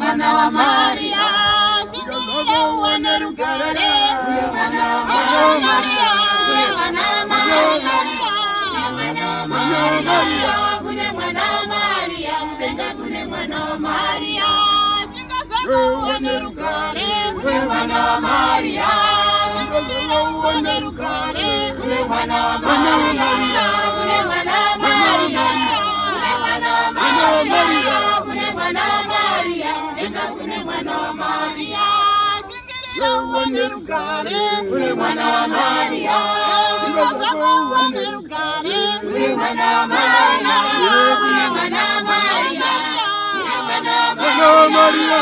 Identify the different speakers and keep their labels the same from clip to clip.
Speaker 1: mwana wa Maria, shingira uone rugare, mwana wa Maria, mwana wa Maria, mwana wa Maria, mwana wa Maria, mudenga kune mwana wa Maria, shingira uone rugare, mwana wa Maria, shingira uone rugare, mwana wa Maria, mwana wa Maria, mwana wa Maria, mwana wa Maria, mudenga kune mwana wa Maria, shingira uone rugare, mwana wa Maria, shingira uone rugare, mwana wa Maria, mwana wa Maria, mwana wa Maria.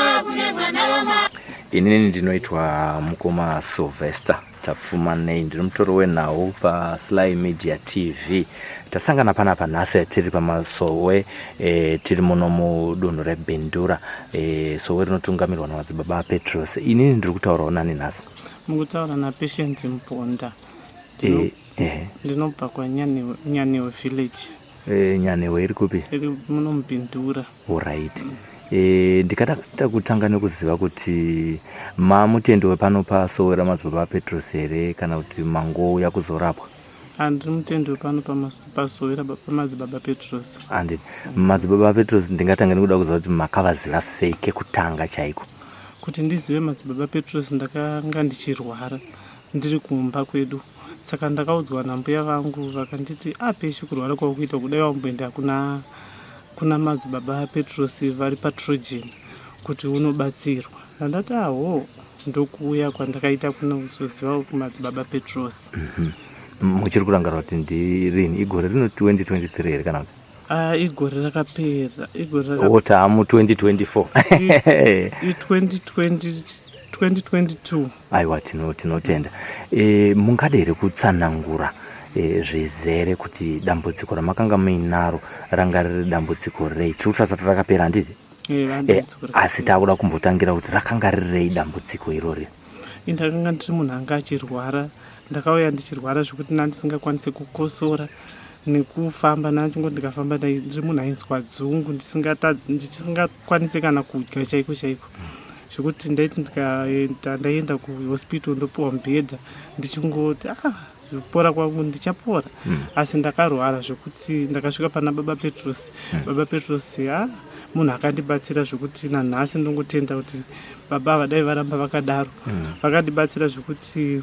Speaker 2: Inini ndinoitwa mukoma Silvester. Tapfuma nei ndiri mutoro wenawo pa Sly Media TV. Tasangana panapa nhasi tiri pamasowe tiri muno mudunhu reBendura. Sowe rinotungamirwa namadzibaba aPetros. Inini ndiri kutaurawo nani nhasi?
Speaker 3: Mukutaura naPatient Mponda. Ndinobva kwaNyanewe village.
Speaker 2: Nyanewe iri kupi?
Speaker 3: Iri muno muBendura.
Speaker 2: Alright. Ndikada kutanga nekuziva kuti mamutendi wepano pasowe ramadzibaba aPetros here kana kuti mangouya kuzorapwa?
Speaker 3: Handiri mutendi wepano pasowe ramadzibaba aPetros.
Speaker 2: Handiti. Madzibaba aPetros ndingatanga nekuda kuziva kuti makavaziva sei kekutanga chaiko?
Speaker 3: Kuti ndizive madzibaba aPetros ndakanga ndichirwara ndiri kumba kwedu. Saka ndakaudzwa nambuya vangu vakanditi Peshi kurwara kwakuita kudai wamboenda kuna madzibaba aPetros vari paTrojan kuti unobatsirwa. Ndandati ndokuuya kwandakaita kunozoziva kumadzibaba aPetros.
Speaker 2: Muchiri kurangarwa kuti ndirini igore rino 2023 here kana kuti?
Speaker 3: Igore rakapera.
Speaker 2: Tamu 2024.
Speaker 3: 2022.
Speaker 2: Aiwa tinotenda. Mungade here kutsanangura zvizere kuti dambudziko ramakanga muinaro ranga riri dambudziko rei? Tiri kutarisa kuti rakapera handiti? Asi takuda kumbotangira kuti rakanga rirei dambudziko irori?
Speaker 3: Ndakanga ndiri munhu anga achirwara. Ndakauya ndichirwara zvokuti ndisingakwanisi kukosora nekufamba. Nachingo ndikafamba ndiri munhu ainzwa Dzungu ndisingakwanisi kana kudya chaiko chaiko. Zvokuti ndaiti ndaenda kuhospital ndopiwa mubhedha ndichingoti kupora kwangu ndichapora. Asi ndakarwara zvokuti ndakasvika pana baba Petros. Baba Petros munhu akandibatsira zvokuti nanhasi ndongotenda kuti baba havadai varamba vakadaro. Vakandibatsira zvokuti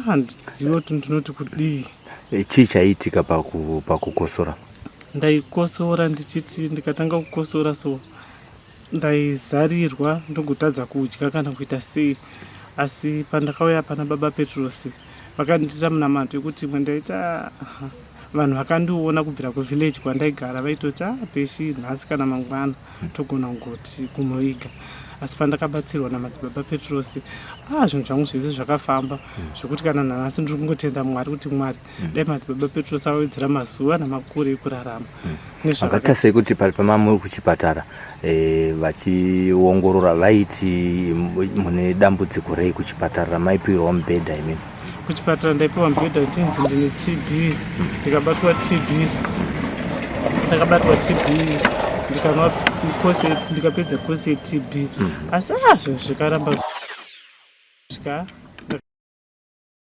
Speaker 3: handizivi kuti ndinoti kudii.
Speaker 2: Chii chaiitika pakukosora?
Speaker 3: Ndaikosora ndikatanga kukosora so ndaizarirwa ndogotadza kudya kana kuita sei. Asi pandakauya pana baba Petros vakandiitira munamato yekuti mwendaita vanhu vakandiona kubvira kuvillage kwandaigara vaitoti Peshi nhasi kana mangwana togona kungoti kumoiga. Asi pandakabatsirwa namadzibaba Petros zvinhu zvangu zvese zvakafamba zvokuti kana nanhasi ndiri kungotenda Mwari kuti Mwari dai madzibaba Petros awedzera mazuva namakore ekurarama.
Speaker 2: Zvakaita sei kuti pamamuri kuchipatara vachiongorora vaiti mune dambudziko rei kuchipatara ramaipiwa mubhedha imini?
Speaker 3: Kuchipatara ndaipiwa mubhedha chinzi ndine TB. Ndikabatwa TB ndikanwa ndikapedza kosi yeTB. Asi zvinhu zvikaramba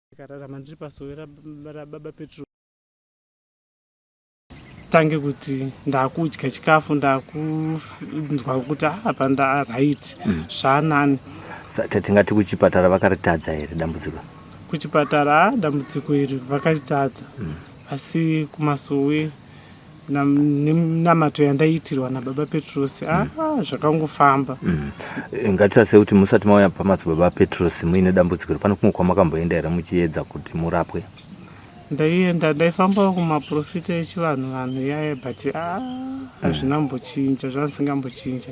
Speaker 3: ndikararama ndiri pasowe rababa Petros. Tange kuti ndakudya chikafu ndakunzwa kuti apa ndaraiti zvanani.
Speaker 2: Tingati kuchipatara vakaritadza here dambudziko?
Speaker 3: Kuchipatara dambudziko iri vakaritadza. Asi kumasowe namato yandaiitirwa nababa Petros zvakangofamba.
Speaker 2: Ngatitarisa kuti musati mauya pamadzibaba aPetros muine dambudziko pane kumwe kwamakamboenda here muchiedza kuti murapwe?
Speaker 3: Ndaifamba kumaprofita echivanhu yaya but hazvina mbochinja zvansingambochinja.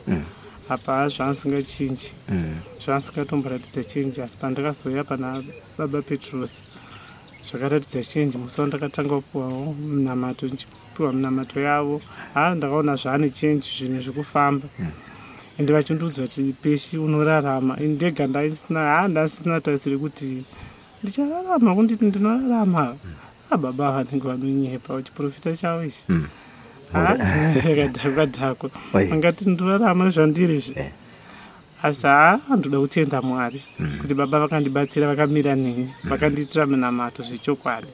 Speaker 3: Apa zvansingachinji zvansingatomboratidza chinji. Asi pandakazoya pana baba Petros zvakaratidza chinji. Musi wandakatanga kupiwawo munamato ndichipiwa munamato yavo ndakaona zvaane chinji zvinhu zvekufamba. Ende vachindiudza kuti Peshi unorarama. Ndega ndasina tarisiro kuti ndichararama kunditi ndinorarama. Baba vanenge vanonyepa chiprofita chavo ichi. Kadhako. Angati ndorarama zvandiri. Asi ndoda kutenda Mwari kuti baba vakandibatsira vakamira neni vakandiitira munamato zvechokwadi.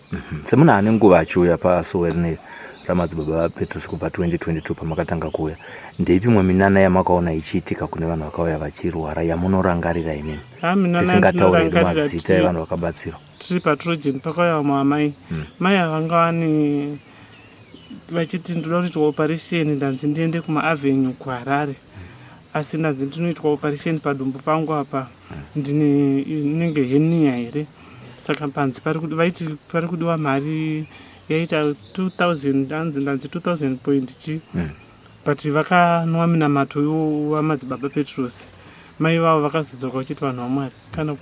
Speaker 2: Semuna ane nguva achiuya pasowe rineri ramadzibaba Petrus kubva 2022 pamakatanga kuuya, ndeipi mwe minana yamakaona ichiitika kune vanhu vakauya vachirwara yamunorangarira imimi? Tisingatauriri mazita evanhu vakabatsirwa.
Speaker 3: Tiri patrojen pakauya mai vanga vane vachiti ndoda kuitwa operation ndanzi ndiende kumaAvenue kuHarare. Asi ndanzi ndinoitwa operation padumbu pangu apa ndinenge henia here. Saka panzi pari kudiwa mari yaita 2000 ndanzi 2000 point chi. But vakanwa minamato wamadzibaba Petrus. Mai vavo vakazodzoka vachiti vanhu vaMwari kana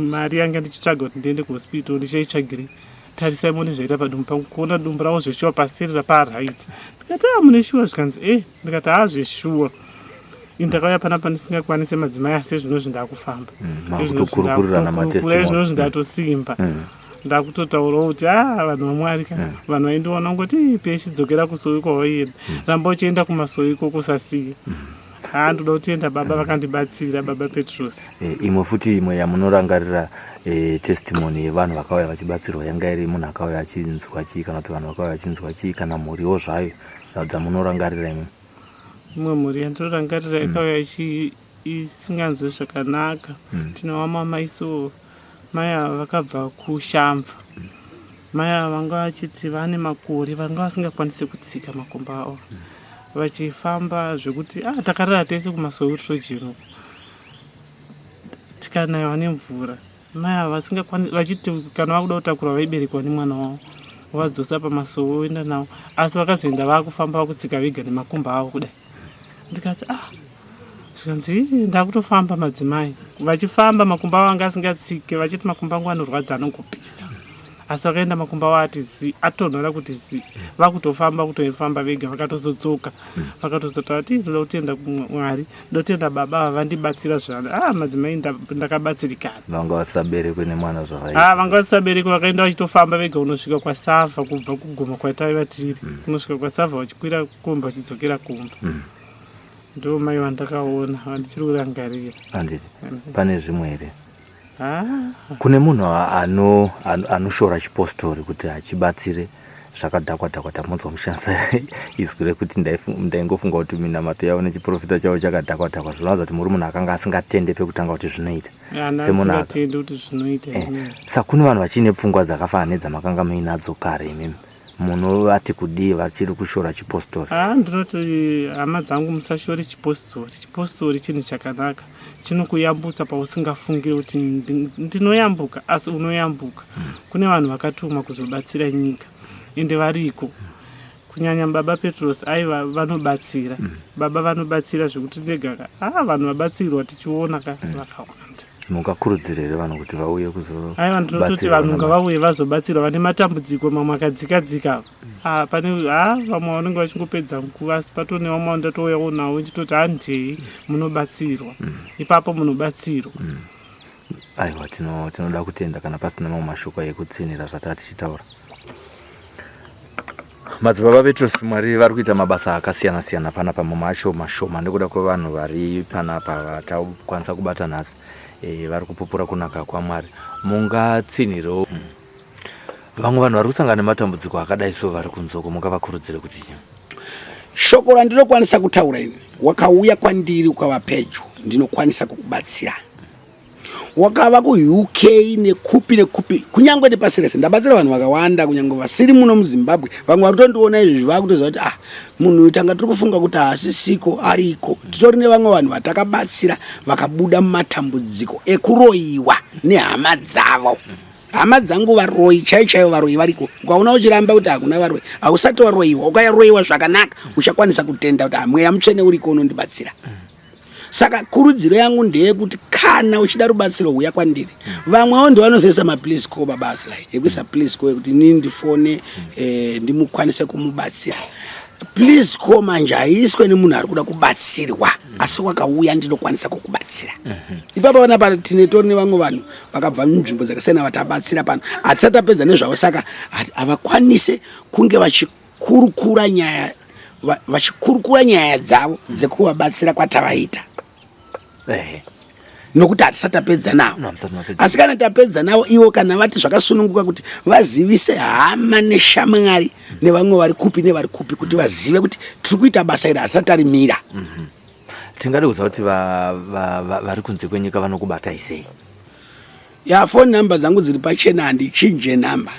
Speaker 3: mari yanga ndichitsvaga kuti ndiende kuhospital ndichaitsvagiri. Tarisai mune zvaita padumbu pangu kuona dumbu ravo zveshuwa pasirira paraiti. Ndikati mune shuwa zvikanzi ndikati zveshuwa. Ndakauya panapa ndisingakwanise madzimai asi zvino zvindakufamba. Zvino zvindatosimba. Ndakutotaurawo kuti vanhu vaMwari vanhu vaindiona ngoti pechidzokera kusowi kwavaienda ramba uchienda kumasowi kusasiya. Ndoda kutenda baba vakandibatsira baba Petrus.
Speaker 2: Imwe futi imwe yamunorangarira testimony yevanhu vakauya vachibatsirwa yanga iri munhu akauya achinzwa chii kana kuti vanhu vakauya vachinzwa chii kana mhuriwo zvayo dzamunorangarira imwe?
Speaker 3: Imwe mhuri yandinorangarira yakauya isinganzwi zvakanaka. Tine wamama iso mai ava vakabva kushamva. Mai ava vanga vachiti vane makore vanga vasingakwanisi kutsika makumbo avo. Vachifamba zvekuti takarara tese kumasowi trojeno tikanayiwa nemvura. Mai ava vasingakwanisi vachiti kana vakuda kutakura vaiberekwa nemwana wavo vadzosa pamasowi voenda navo, asi vakazoenda vakufamba vakutsika vega nemakumbo avo kudai. Ndikati zvikanzi ndakutofamba madzimai vachifamba makumbo avo anga asingatsike vachiti makumbo angu anorwadza anongopisa. Asi vakaenda makumbo avo ati atonhora kuti vakutofamba kutoifamba vega vakatozodzoka vakatozotaura kuti ndoda kutenda Mwari ndoda kutenda baba vandibatsira zvana. Madzimai ndakabatsirikana.
Speaker 2: Vanga vasaberekwe nemwana zvavai.
Speaker 3: Vanga vasaberekwe vakaenda vachitofamba vega unosvika kwaSavha kubva kugoma kwataiva tiri kunosvika kwaSavha vachikwira komba vachidzokera komba. Ndo mai vandakaona vandichiri kurangarira.
Speaker 2: Handiti pane zvimwe here? Kune munhu anoshora chipostori kuti achibatsire zvakadhakwa-dhakwa tamunzwa mushanisa izwi rekuti ndaingofunga kuti minamato yavo nechiprofita chavo chakadhakwa-dhakwa. Zvinowanza kuti muri munhu akanga asingatende pekutanga kuti zvinoita.
Speaker 3: Asingatende kuti zvinoita.
Speaker 2: Saka kune vanhu vachine pfungwa dzakafanana nedzamakanga muinadzo kare imimi. Munovati kudii vachiri kushora chipostori?
Speaker 3: Ndinoti hama dzangu musashore chipostori. Chipostori chinhu chakanaka. Chinokuyambutsa pausingafungiri kuti ndinoyambuka asi unoyambuka. Kune vanhu vakatumwa kuzobatsira nyika ende variko. Kunyanya baba Petrus aiva vanobatsira. Baba vanobatsira zvekuti ndega vanhu vabatsirwa tichiona vakawanda.
Speaker 2: Mukakurudzira here vanhu kuti vauye kuzobatsira?
Speaker 3: Aiva ndinototi vanhu ngavauye vazobatsirwa vane matambudziko mamwe akadzika-dzika. Pane vamwe vanenge vachingopedza nguva asi patone vamwe vandatouyawo nawo nchitoti handei munobatsirwa. Ipapo munobatsirwa.
Speaker 2: Aiwa tinoda kutenda kana pasina mamwe mashoko ekutsinira zvatati tichitaura. Madzibaba Petrus Mwari vari kuita mabasa akasiyana-siyana panapa, mamwe acho mashoma nekuda kwevanhu vari panapa vatakwanisa kubata nhasi. Vari kupupura kunaka kwaMwari. Mungatsinirawo vamwe vanhu vari kusangana nematambudziko akadai so vari kunzoko, mungavakurudzire kuti chii?
Speaker 1: Shoko randinokwanisa kutaura ini, wakauya kwandiri ukava pedyo ndinokwanisa kukubatsira. Wakava kuUK nekupi kunyangwe nepasi rese ndabatsira vanhu vakawanda kunyangwe vasiri muno muZimbabwe. Vamwe vakutondiona izvi vakutoziva kuti munhu tanga tiri kufunga kuti asisiko ariko. Titori nevamwe vanhu vatakabatsira vakabuda mumatambudziko ekuroyiwa nehama dzavo. Hama dzangu varoyi chaiyo varoyi variko. Ukaona uchiramba kuti hakuna varoyi, hausati waroyiwa. Ukaroyiwa zvakanaka uchakwanisa kutenda kuti mweya mutsvene uriko unondibatsira. Saka kurudziro yangu ndeyekuti kana uchida rubatsiro uya kwandiri. Vamwewo ndivanozoisa please call baba Sly. Yekuisa please call kuti nini ndifone ndimukwanise kumubatsira. Please call manje haiswe nemunhu ari kuda kubatsirwa asi wakauya ndinokwanisa kukubatsira. Ipapo panapa tinetori nevamwe vanhu vakabva munzvimbo dzakasiyana vatabatsira pano. Hatisati tapedza nezvavo saka havakwanise kunge vachikurukura nyaya dzavo dzekuvabatsira kwatavaita nokuti hatisati tapedza navo. Asi kana tapedza navo ivo kana vati zvakasununguka kuti vazivise hama neshamwari nevamwe vari kupi nevari kupi kuti vazive kuti tiri kuita basa iri hasati tarimira.
Speaker 2: Tingade kuziva kuti vari kunze kwenyika vanokubata sei?
Speaker 1: Phone number dzangu dziri pachena, handichinje namba.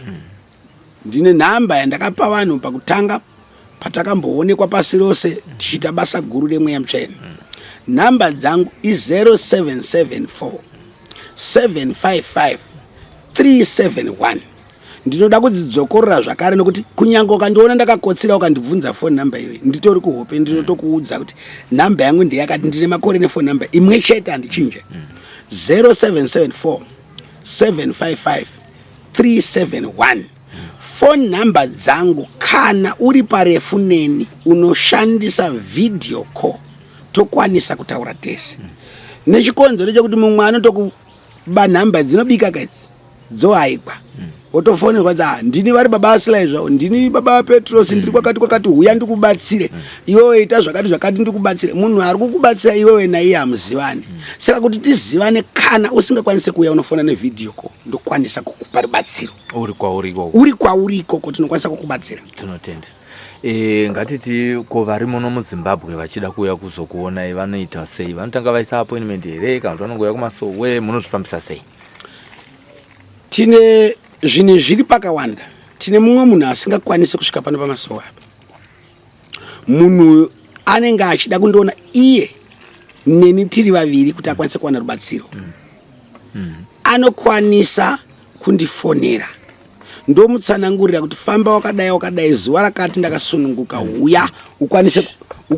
Speaker 1: Ndine namba yandakapa vanhu pakutanga patakamboonekwa pasi rose tichiita basa guru remweya mutsvene. Namba dzangu i0774 755 371. Ndinoda kudzidzokorera zvakare nokuti kunyange ukandiona ndakakotsera ukandibvunza phone number iwe nditori kuhope ndinotokuudza kuti namba yangu ndeyakati ndine makore nephone number imwe chete handichinje. 0774 755 371. Phone number dzangu kana uri parefu neni unoshandisa video call tokwanisa kutaura tese. Nechikonzero chekuti mumwe anotokuba namba dzinobika kaidzi dzohaikwa wotofonerwa dza ndini vari baba Sly zvavo, ndini baba Petros, ndiri kwakati huya ndikubatsire iwewe ita zvakati ndikubatsire. Munhu ari kukubatsira iwewe naiye hamuzivani. Saka kuti tizivane, kana usingakwanise kuuya unofona nevideo call ndokwanisa kukupa rubatsiro uri kwauriko kuti tinokwanisa kukubatsira.
Speaker 2: Tinotenda. Ngatiti ko vari muno muZimbabwe vachida kuuya kuzokuona vanoita sei? Vanotanga vaisa appointment here kana kuti vanongouya kumasowe? Munozvifambisa sei?
Speaker 1: Tine zvinhu zviri pakawanda. Tine mumwe munhu asingakwanisi kusvika pano pamasowe apa. Munhu anenge achida kundiona iye neni tiri vaviri kuti akwanise kuwana rubatsiro. Anokwanisa kundifonera ndomutsanangurira kuti famba wakadai zuva rakati ndakasununguka huya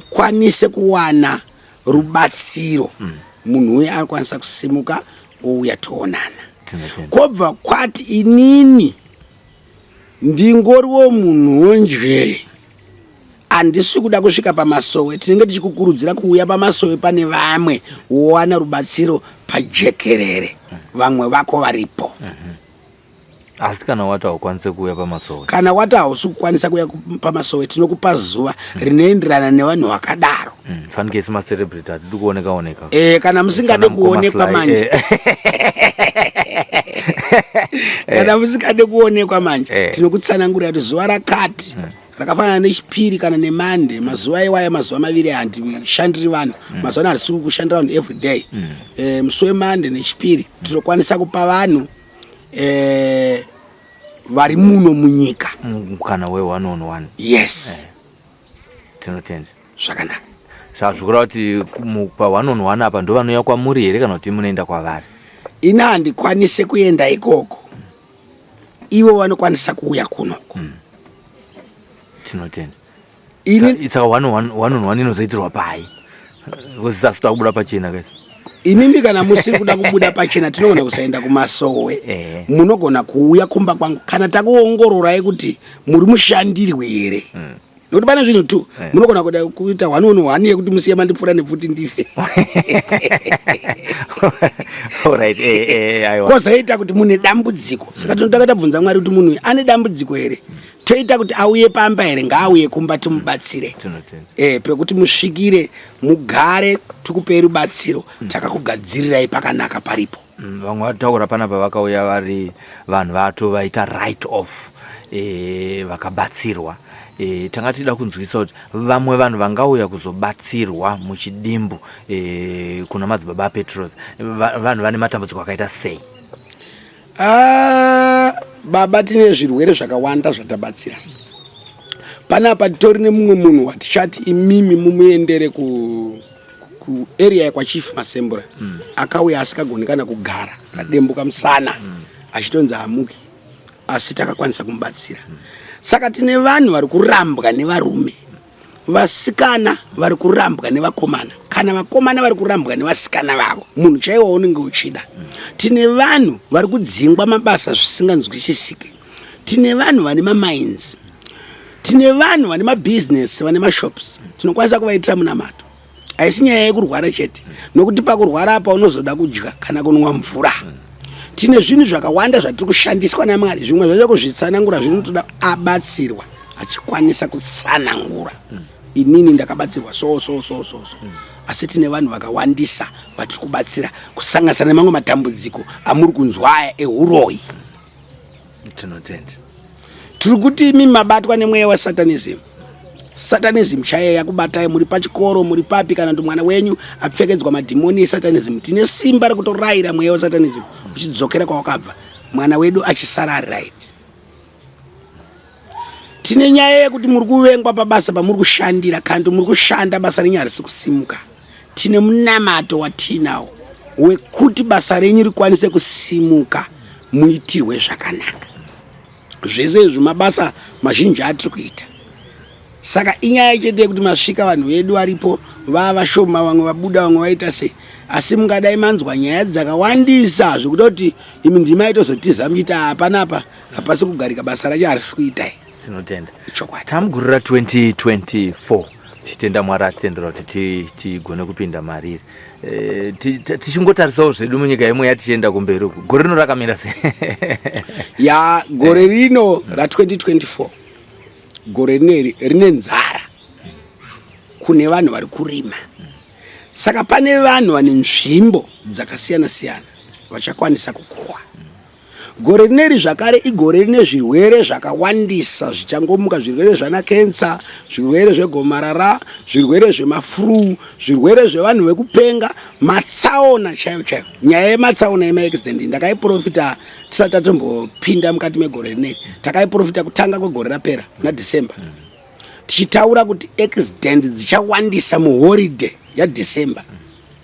Speaker 1: ukwanise kuwana rubatsiro. Munhu uye anokwanisa kusimuka ouya toonana. Kobva kwati inini ndingoriwo munhu nje handisi kuda kusvika pamasowe, tinenge tichikukurudzira kuuya pamasowe pane vamwe wowana rubatsiro pajekerere vamwe vako varipo.
Speaker 2: Asi kana wati haukwanise kuuya pamasowe? Kana
Speaker 1: wati hausi kukwanisa kuuya pamasowe tinokupa zuva rinoenderana nevanhu vakadaro.
Speaker 2: Fanike sima celebrity hatidi kuoneka.
Speaker 1: Kana musingade kuonekwa manje. Kana musingade kuonekwa manje tinokutsanangurira kuti zuva rakati rakafanana nechipiri kana nemande, mazuva iwaya mazuva maviri handishandiri vanhu. Mazuva ano handisi kushandira vanhu every day. Musi wemande nechipiri tinokwanisa kupa vanhu vari muno munyika
Speaker 2: kana we 1-on-1.
Speaker 1: Yes.
Speaker 2: Tinotenda.
Speaker 1: Zvakanaka.
Speaker 2: Zvazvikura kuti pa 1-on-1 apa ndo vanouya kwamuri here kana kuti munoenda kwavari?
Speaker 1: Ina handikwanise kuenda ikoko, ivo vanokwanisa kuuya kunoko.
Speaker 2: Tinotenda. Saka 1-on-1 inozoitirwa pai? Kusasita kubuda pachena guys.
Speaker 1: Imimi kana musiri kuda kubuda pachena tinogona kusaenda kumasowe. Munogona kuuya kumba kwangu kana takuongororai kuti muri mushandirwe here. Nokuti pane zvinhu tu munogona kuda kuita 1-on-1 yekuti musiye mandipfuura nepfuti ndife. Kozoita kuti mune dambudziko. Saka tinotaka tabvunza Mwari kuti munhu ane dambudziko here, toita kuti auye pamba here, ngaauye kumba timubatsire. Pekuti musvikire mugare tikupei rubatsiro takakugadzirirai pakanaka paripo.
Speaker 2: Vamwe vataura panapa vakauya vari vanhu vato vaita right off vakabatsirwa. Tanga tida kunzwisa kuti vamwe vanhu vangauya kuzobatsirwa muchidimbu kuna madzibaba Petros, vanhu vane matambudziko akaita sei?
Speaker 1: Baba, tine zvirwere zvakawanda zvatabatsira. Panapa titori nemumwe munhu watichati imimi mumuendere ku area yakwa Chief Masembura. Akauya asikagoni kana kugara kadembo kamusana achitonza amuki, asi takakwanisa kumubatsira. Saka tine vanhu vari kurambwa nevarume, vasikana vari kurambwa nevakomana, kana vakomana vari kurambwa nevasikana vavo, munhu chaiwo unenge uchida. Tine vanhu vari kudzingwa mabasa zvisinganzwisisike. Tine vanhu vane mamines, tine vanhu vane mabusiness, vane mashops. Tinokwanisa kuvaitira munamato. Haisi nyaya yekurwara chete, nokuti pakurwara apa unozoda kudya kana kunwa mvura. Tine zvinhu zvakawanda zvatiri kushandiswa naMwari, zvimwe zvacho kuzvitsanangura zvinotoda abatsirwa. achikwanisa kutsanangura inini ndakabatsirwa so asi tine vanhu vakawandisa vatiri kubatsira kusanganisana nemamwe matambudziko amuri kunzwa aya euroyi. Tiri kuti imi mabatwa nemweya wasatanism. Satanism chaiye yakubatai muri pachikoro muri papi kana kuti mwana wenyu apfekedzwa madhimoni esatanism. Tine simba rekutorayira mweya wasatanism uchidzokera kwawakabva mwana wedu achisara ari right. Tine nyaya yekuti muri kuvengwa pabasa pamuri kushandira kandi muri kushanda basa renyu harisi kusimuka. Tine munamato watinawo wekuti basa renyu rikwanise kusimuka muitirwe zvakanaka. Zvese izvi mabasa mazhinji atiri kuita. Saka inyaya chete yekuti masvika vanhu vedu varipo vavashoma vamwe vabuda vamwe vaita sei, asi mungadai manzwa nyaya dzakawandisa zvekutoti imi ndima itozotiza muchita hapanapa hapasi kugarika basa racho harisi kuitai.
Speaker 2: Tinotenda. Tamgurira 2024 tichitenda Mwari atitendera kuti tigone kupinda mariri. Tichingotarisawo zvedu munyika yemwe yatichienda kumberi uku. Gore rino rakamira sei?
Speaker 1: Ya gore rino ra 2024 gore rineri rine nzara kune vanhu vari kurima. Saka pane vanhu vane nzvimbo dzakasiyana siyana vachakwanisa kukohwa. Gore rineri zvakare igore rine zvirwere zvakawandisa zvichangomuka, zvirwere zvana kensa, zvirwere zvegomarara, zvirwere zvemafuru, zvirwere zvevanhu vekupenga, matsaona chaiyo chaiyo. Nyaya yematsaona emaaccident ndakaiprofita tisati tatombopinda mukati megore rineri. Takaiprofita kutanga kwegore rapera naDecember. Tichitaura kuti accident dzichawandisa muholiday yaDecember.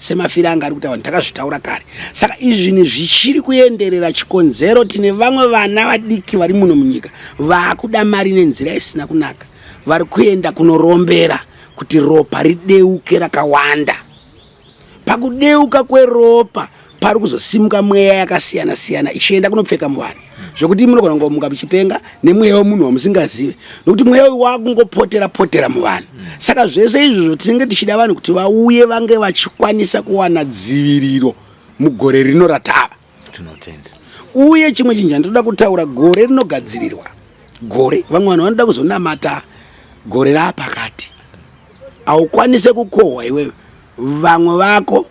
Speaker 1: Semafira anga ari kuti vanhu takazvitaura kare. Saka izvi zvichiri kuenderera chikonzero tine vamwe vana vadiki vari muno munyika vakuda mari nenzira isina kunaka. Vari kuenda kunorombera kuti ropa rideuke rakawanda. Pakudeuka kweropa pari kuzosimuka mweya yakasiyana siyana ichienda kunopfeka muvanhu. Zvokuti munogona kungomuka muchipenga nemweya wemunhu wamusingazive nokuti mweya uyu wakungopotera muvanhu. Saka zvese izvozvo tinenge tichida vanhu kuti vauye vange vachikwanisa kuwana dziviriro mugore rino ratava.
Speaker 2: Tinotenda.
Speaker 1: Uye chimwe chinhu chandinoda kutaura, gore rinogadzirirwa. Gore vamwe vanhu vanoda kuzonamata gore rapakati. Haukwanise kukohwa iwewe. Vamwe vako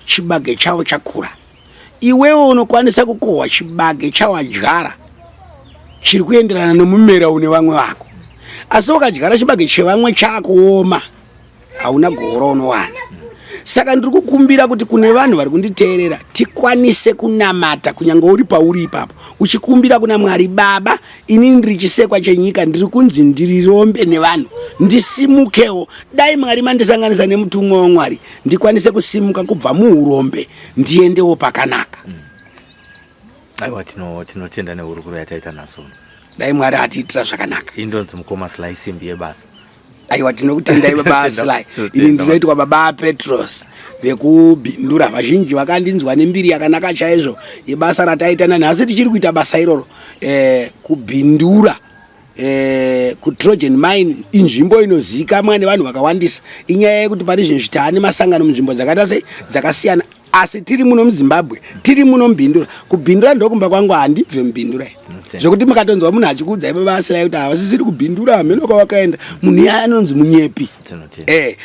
Speaker 1: chibage chavo chakura. Iwewe unokwanisa kukohwa chibage chawadyara chiri kuenderana nomumera une vamwe vako. Asi ukadyara chibage chevamwe chakuoma hauna goro unowana. Saka ndiri kukumbira kuti kune vanhu vari kunditeerera tikwanise kunamata kunyange uri pauri ipapo uchikumbira kuna Mwari Baba, inini ndiri chisekwa chenyika ndiri kunzi ndirirombe nevanhu ndisimukewo. Dai Mwari mandisanganisa nemutumwa waMwari ndikwanise kusimuka kubva muurombe ndiendewo pakanaka.
Speaker 2: Aiwa tinotenda neurukuru yataita naso.
Speaker 1: Dai Mwari atiitira zvakanaka.
Speaker 2: Indonzi mukoma Sly simbi yebasa.
Speaker 1: Aiwa tinokutendai baba Sly. Ini ndinoitwa baba Petros vekubhindura. Vazhinji vakandinzwa nembiri yakanaka chaizvo yebasa rataitana nhasi tichiri kuita basa iroro. Kubhindura kuTrojan mine inzvimbo inozivikanwa nevanhu vakawandisa. Inyaya yekuti pari zvinhu zvitane masangano munzvimbo dzakaita sei dzakasiyana. Asi tiri muno muZimbabwe, tiri muno mubhindura. Kubhindura ndokumba kwangu handibve mubhindura. Zvokuti mukatonzwa munhu achikuudzai baba Sly kuti havasisiri kubhindura hameno kwawakaenda munhu iye anonzi munyepi.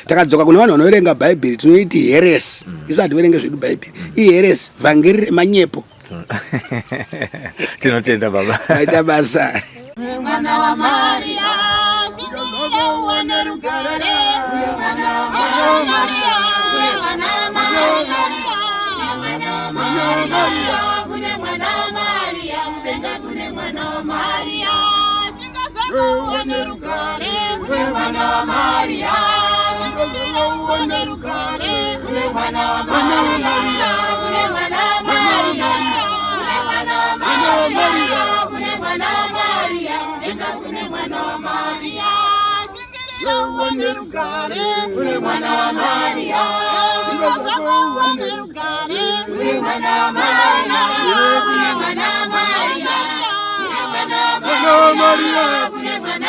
Speaker 1: Takadzoka kune vanhu vanoverenga bhaibheri tinoiti heresi. Isati verenge zvedu bhaibheri. Iheresi vhangeri remanyepo.
Speaker 2: Tinotenda baba.
Speaker 1: Aita basa.
Speaker 4: Mwana wa Maria, chingirire uone rugare. Mwana wa Maria, mwana wa Maria, mwana wa Maria, kune mwana wa Maria, mudenga kune mwana wa Maria. Singaza uone rugare. Mwana wa Maria, chingirire uone rugare. Mwana wa Maria, kune mwana wa Maria, mwana wa Maria, kune mwana wa Maria, mudenga kune mwana wa Maria. Chingirire uone rugare. Mwana wa Maria, singaza uone rugare. Mwana wa Maria, kune mwana wa Maria, kune mwana wa Maria, kune mwana